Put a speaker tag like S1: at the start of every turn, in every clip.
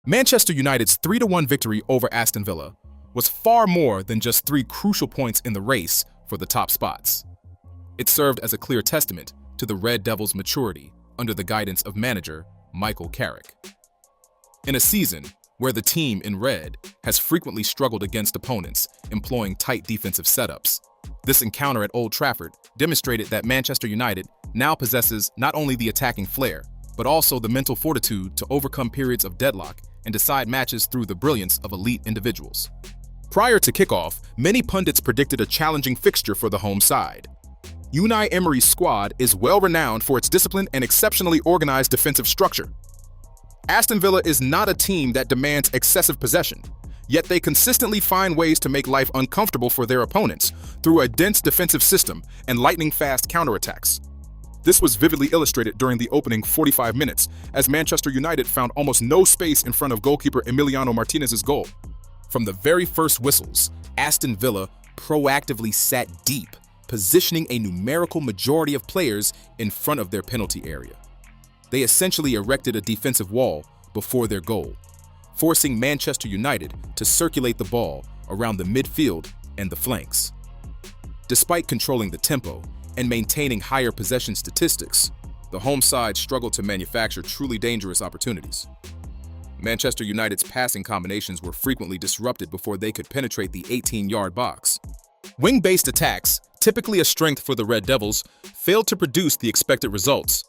S1: Manchester United's 3-1 victory over Aston Villa was far more than just 3 crucial points in the race for the top spots. It served as a clear testament to the Red Devils' maturity under the guidance of manager Michael Carrick. In a season where the team in red has frequently struggled against opponents employing tight defensive setups, this encounter at Old Trafford demonstrated that Manchester United now possesses not only the attacking flair, but also the mental fortitude to overcome periods of deadlock and decide matches through the brilliance of elite individuals. Prior to kickoff, many pundits predicted a challenging fixture for the home side. Unai Emery's squad is well renowned for its discipline and exceptionally organized defensive structure. Aston Villa is not a team that demands excessive possession, yet they consistently find ways to make life uncomfortable for their opponents through a dense defensive system and lightning-fast counterattacks. This was vividly illustrated during the opening 45 minutes, as Manchester United found almost no space in front of goalkeeper Emiliano Martinez's goal. From the very first whistles, Aston Villa proactively sat deep, positioning a numerical majority of players in front of their penalty area. They essentially erected a defensive wall before their goal, forcing Manchester United to circulate the ball around the midfield and the flanks. Despite controlling the tempo and maintaining higher possession statistics, the home side struggled to manufacture truly dangerous opportunities. Manchester United's passing combinations were frequently disrupted before they could penetrate the 18-yard box. Wing-based attacks, typically a strength for the Red Devils, failed to produce the expected results.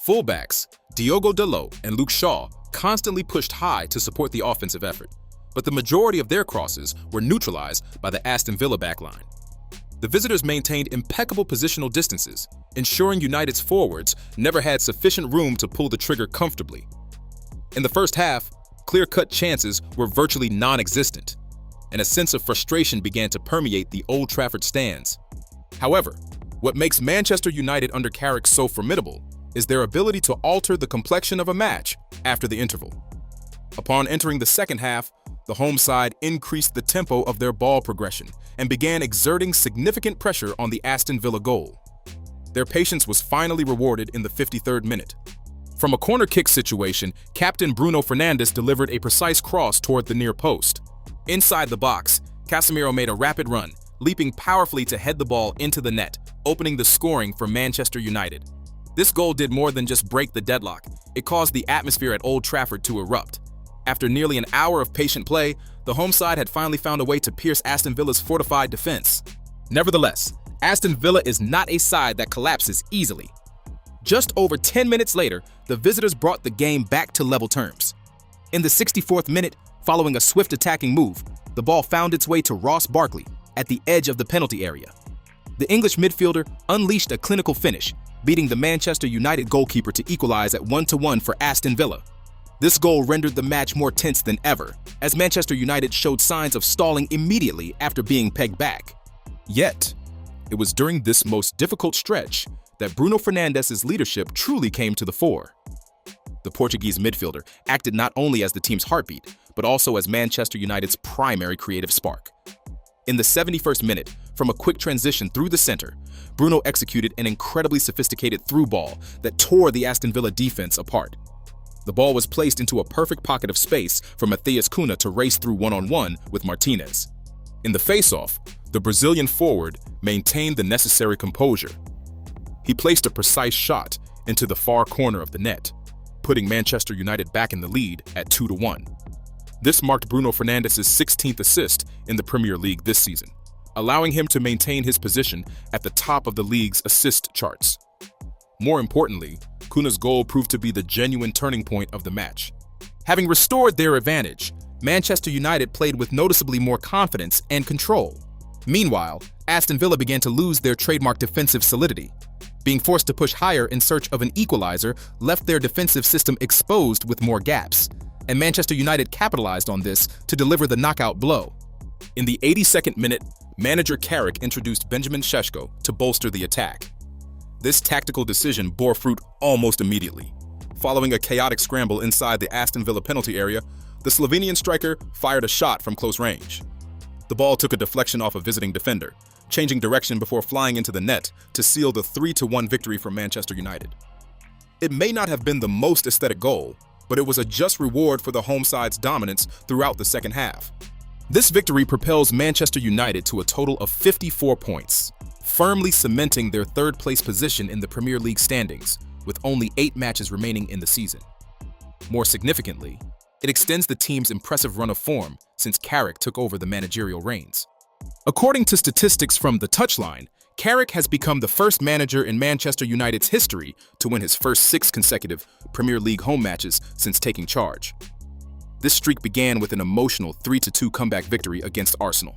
S1: Fullbacks Diogo Dalot and Luke Shaw constantly pushed high to support the offensive effort, but the majority of their crosses were neutralized by the Aston Villa backline. The visitors maintained impeccable positional distances, ensuring United's forwards never had sufficient room to pull the trigger comfortably. In the first half, clear-cut chances were virtually non-existent, and a sense of frustration began to permeate the Old Trafford stands. However, what makes Manchester United under Carrick so formidable is their ability to alter the complexion of a match after the interval. Upon entering the second half, the home side increased the tempo of their ball progression and began exerting significant pressure on the Aston Villa goal. Their patience was finally rewarded in the 53rd minute. From a corner kick situation, captain Bruno Fernandes delivered a precise cross toward the near post. Inside the box, Casemiro made a rapid run, leaping powerfully to head the ball into the net, opening the scoring for Manchester United. This goal did more than just break the deadlock. It caused the atmosphere at Old Trafford to erupt. After nearly an hour of patient play, the home side had finally found a way to pierce Aston Villa's fortified defense. Nevertheless, Aston Villa is not a side that collapses easily. Just over 10 minutes later, the visitors brought the game back to level terms. In the 64th minute, following a swift attacking move, the ball found its way to Ross Barkley at the edge of the penalty area. The English midfielder unleashed a clinical finish, beating the Manchester United goalkeeper to equalize at 1-1 for Aston Villa. This goal rendered the match more tense than ever, as Manchester United showed signs of stalling immediately after being pegged back. Yet, it was during this most difficult stretch that Bruno Fernandes' leadership truly came to the fore. The Portuguese midfielder acted not only as the team's heartbeat, but also as Manchester United's primary creative spark. In the 71st minute, from a quick transition through the center, Bruno executed an incredibly sophisticated through ball that tore the Aston Villa defense apart. The ball was placed into a perfect pocket of space for Matheus Cunha to race through one-on-one with Martinez. In the face-off, the Brazilian forward maintained the necessary composure. He placed a precise shot into the far corner of the net, putting Manchester United back in the lead at 2-1. This marked Bruno Fernandes' 16th assist in the Premier League this season, allowing him to maintain his position at the top of the league's assist charts. More importantly, Cunha's goal proved to be the genuine turning point of the match. Having restored their advantage, Manchester United played with noticeably more confidence and control. Meanwhile, Aston Villa began to lose their trademark defensive solidity. Being forced to push higher in search of an equalizer left their defensive system exposed with more gaps, and Manchester United capitalized on this to deliver the knockout blow. In the 82nd minute, manager Carrick introduced Benjamin Šeško to bolster the attack. This tactical decision bore fruit almost immediately. Following a chaotic scramble inside the Aston Villa penalty area, the Slovenian striker fired a shot from close range. The ball took a deflection off a visiting defender, changing direction before flying into the net to seal the 3-1 victory for Manchester United. It may not have been the most aesthetic goal, but it was a just reward for the home side's dominance throughout the second half. This victory propels Manchester United to a total of 54 points, firmly cementing their third-place position in the Premier League standings, with only 8 matches remaining in the season. More significantly, it extends the team's impressive run of form since Carrick took over the managerial reins. According to statistics from The Touchline, Carrick has become the first manager in Manchester United's history to win his first 6 consecutive Premier League home matches since taking charge. This streak began with an emotional 3-2 comeback victory against Arsenal.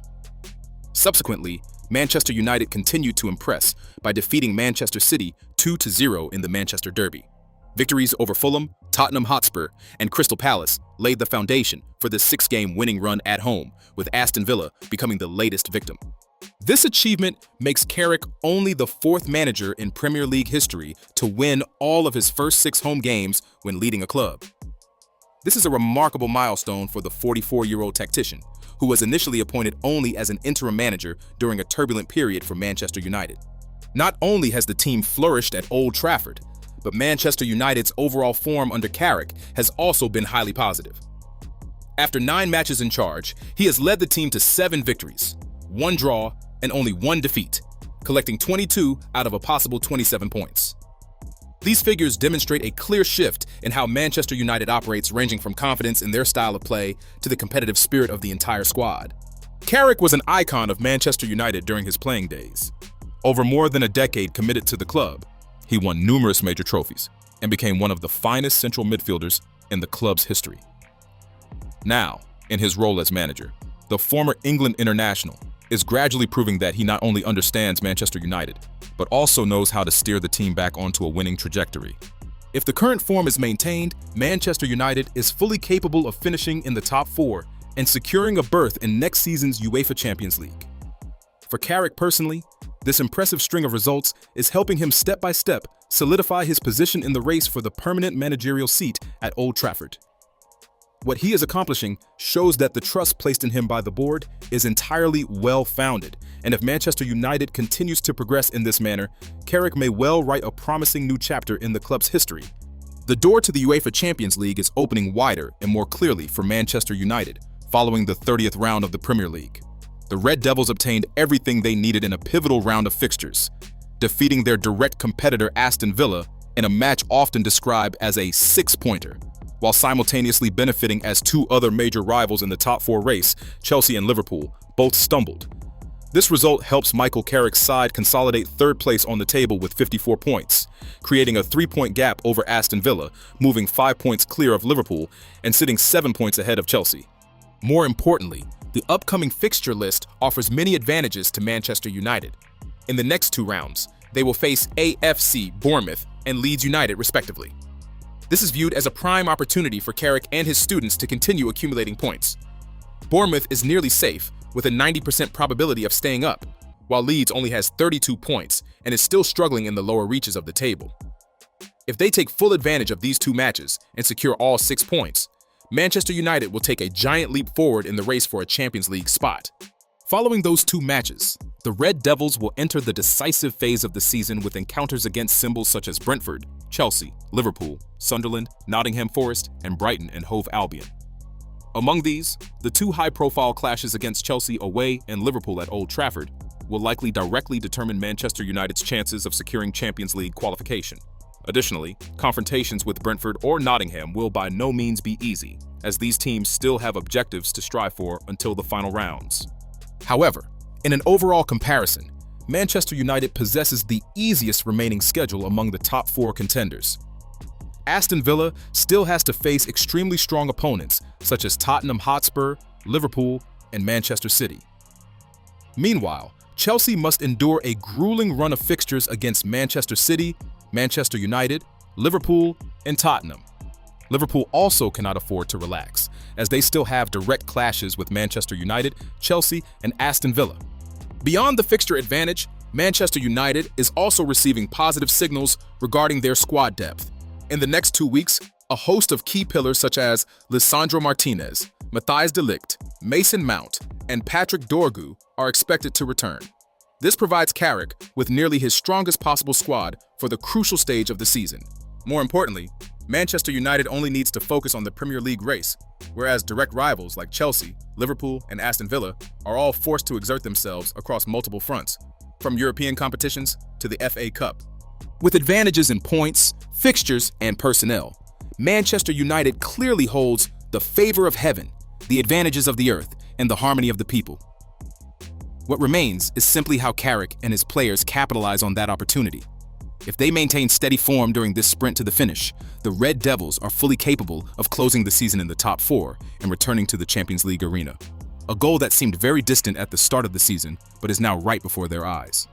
S1: Subsequently, Manchester United continued to impress by defeating Manchester City 2-0 in the Manchester Derby. Victories over Fulham, Tottenham Hotspur, and Crystal Palace laid the foundation for the 6-game winning run at home, with Aston Villa becoming the latest victim. This achievement makes Carrick only the 4th manager in Premier League history to win all of his first 6 home games when leading a club. This is a remarkable milestone for the 44-year-old tactician, who was initially appointed only as an interim manager during a turbulent period for Manchester United. Not only has the team flourished at Old Trafford, but Manchester United's overall form under Carrick has also been highly positive. After 9 matches in charge, he has led the team to 7 victories, 1 draw, and only 1 defeat, collecting 22 out of a possible 27 points. These figures demonstrate a clear shift in how Manchester United operates, ranging from confidence in their style of play to the competitive spirit of the entire squad. Carrick was an icon of Manchester United during his playing days. Over more than a decade committed to the club, he won numerous major trophies and became one of the finest central midfielders in the club's history. Now, in his role as manager, the former England international is gradually proving that he not only understands Manchester United, but also knows how to steer the team back onto a winning trajectory. If the current form is maintained, Manchester United is fully capable of finishing in the top 4 and securing a berth in next season's UEFA Champions League. For Carrick personally, this impressive string of results is helping him step by step solidify his position in the race for the permanent managerial seat at Old Trafford. What he is accomplishing shows that the trust placed in him by the board is entirely well-founded, and if Manchester United continues to progress in this manner, Carrick may well write a promising new chapter in the club's history. The door to the UEFA Champions League is opening wider and more clearly for Manchester United following the 30th round of the Premier League. The Red Devils obtained everything they needed in a pivotal round of fixtures, defeating their direct competitor Aston Villa in a match often described as a 6-pointer, while simultaneously benefiting as 2 other major rivals in the top 4 race, Chelsea and Liverpool, both stumbled. This result helps Michael Carrick's side consolidate 3rd place on the table with 54 points, creating a 3-point gap over Aston Villa, moving 5 points clear of Liverpool and sitting 7 points ahead of Chelsea. More importantly, the upcoming fixture list offers many advantages to Manchester United. In the next 2 rounds, they will face AFC Bournemouth and Leeds United respectively. This is viewed as a prime opportunity for Carrick and his students to continue accumulating points. Bournemouth is nearly safe, with a 90% probability of staying up, while Leeds only has 32 points and is still struggling in the lower reaches of the table. If they take full advantage of these 2 matches and secure all 6 points, Manchester United will take a giant leap forward in the race for a Champions League spot. Following those 2 matches, the Red Devils will enter the decisive phase of the season with encounters against symbols such as Brentford, Chelsea, Liverpool, Sunderland, Nottingham Forest, and Brighton and Hove Albion. Among these, the 2 high-profile clashes against Chelsea away and Liverpool at Old Trafford will likely directly determine Manchester United's chances of securing Champions League qualification. Additionally, confrontations with Brentford or Nottingham will by no means be easy, as these teams still have objectives to strive for until the final rounds. However, in an overall comparison, Manchester United possesses the easiest remaining schedule among the top 4 contenders. Aston Villa still has to face extremely strong opponents such as Tottenham Hotspur, Liverpool, and Manchester City. Meanwhile, Chelsea must endure a grueling run of fixtures against Manchester City, Manchester United, Liverpool, and Tottenham. Liverpool also cannot afford to relax, as they still have direct clashes with Manchester United, Chelsea, and Aston Villa. Beyond the fixture advantage, Manchester United is also receiving positive signals regarding their squad depth. In the next 2 weeks, a host of key pillars such as Lisandro Martinez, Matthijs de Ligt, Mason Mount, and Patrick Dorgu are expected to return. This provides Carrick with nearly his strongest possible squad for the crucial stage of the season. More importantly, Manchester United only needs to focus on the Premier League race, whereas direct rivals like Chelsea, Liverpool, and Aston Villa are all forced to exert themselves across multiple fronts, from European competitions to the FA Cup. With advantages in points, fixtures, and personnel, Manchester United clearly holds the favor of heaven, the advantages of the earth, and the harmony of the people. What remains is simply how Carrick and his players capitalize on that opportunity. If they maintain steady form during this sprint to the finish, the Red Devils are fully capable of closing the season in the top four and returning to the Champions League arena. A goal that seemed very distant at the start of the season, but is now right before their eyes.